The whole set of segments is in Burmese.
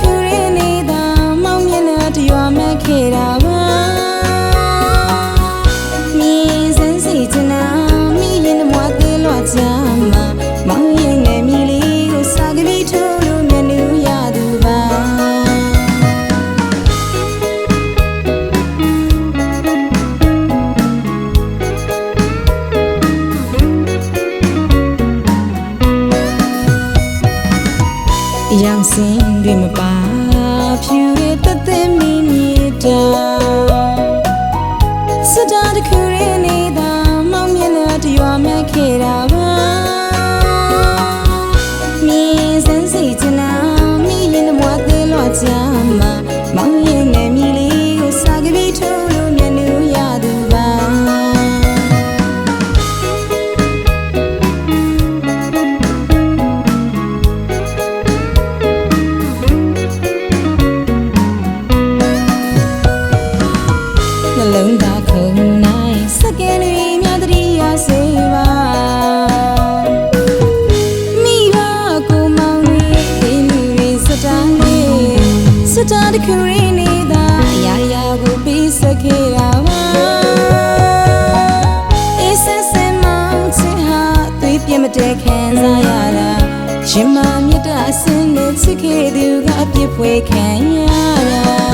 ခုရင်းနေတာမောင်မျက်နှာတရွာမှန်ခဲ့တာပါမြင်စမ်းစီချင်တာမိရင်မွားသေးလွှတ်ချမှာမောင်ရင်ငယ်မီလေးကိုစာကလေးထိုးလို့မျက်နှာရသူပါရောင်စင်တွေမပါဖြူရတသက်မီမြေတာစတာတခုရင်းနေတာမောင်မျက်နှာတရွာမှန်ခဲ့တာပါမြင်စမ်းစီချင်တာမိရင်မွားသေးလွှတ်ချမှာမောင်ရင်ငယ်မီလေးကိုစာကလေးထိုးလို့မျက်နှာရသူပါလုံးသားခုံနိုင်စကယ်တွေများတည်းရစေပါမိဘကိုမောင်တွေလူတွေစတားလေးစတားတခုရင်းနေတာအရာရာကိုပြီးစခဲ့တာပါအေးဆက်ဆက်မောင်ချစ်ဟာသွေးပြင်းမတဲခံစားရတာရင်မမြတ်တာအစင်းနဲ့ချစ်ခဲ့သူကအပြစ်ဖွယ်ခံရတာ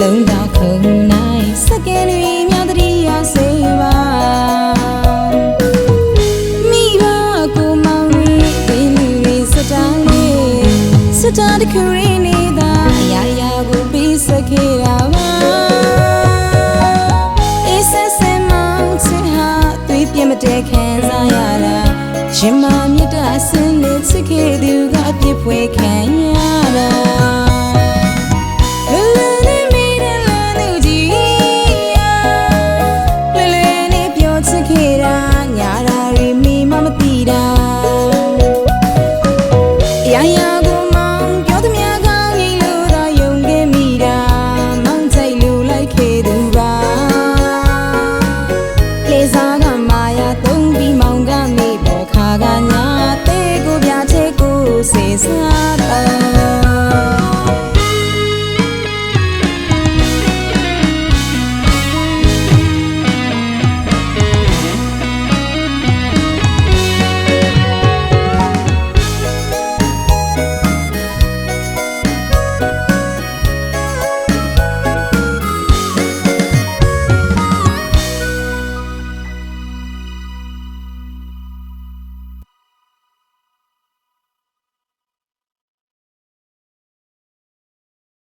လုံးသားခုံနိုင်စကယ်တွေများတည်းရစေပါမိဘကိုမောင်တွေလူတွေစတားလေးစတားတခုရင်းနေတာအရာရာကိုပြီးစခဲ့တာပါအေးဆက်ဆက်မောင်ချစ်ဟာသွေးပြင်းမတဲခံစားရတာရင်မမြတ်တာအစင်းနဲ့ချစ်ခဲ့သူကအပြစ်ဖွယ်ခံရတာစေစား